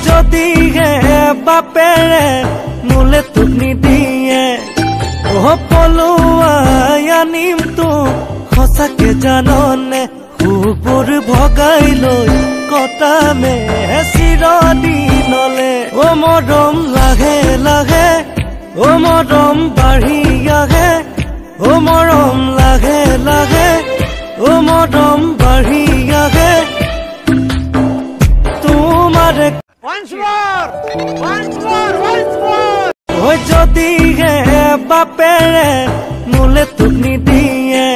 যদিহে বাপেৰে মোলে তোক নিদিয়ে পলুৱাই আনিম তোক সঁচাকে জাননে সুবোৰ ভগাই লৈ কটামে চিৰদিনলে মৰম লাহে লাহে মৰম বাঢ়ি আহে মৰম লাহে লাহে মৰম বাঢ়ি আহে তোমাৰে যদিহে বাপেৰে মোলে তোক নিদিয়ে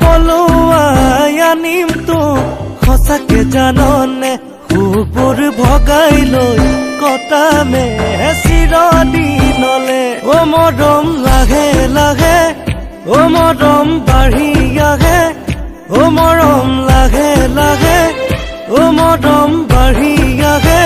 পলুৱাই আনিম তোক সঁচাকে জাননে সুবোৰ ভগাই লৈ কটামে চিৰদিনলে মৰম লাহে লাহে মৰম বাঢ়ি আহে মৰম লাহে লাহে মৰম বাঢ়ি আহে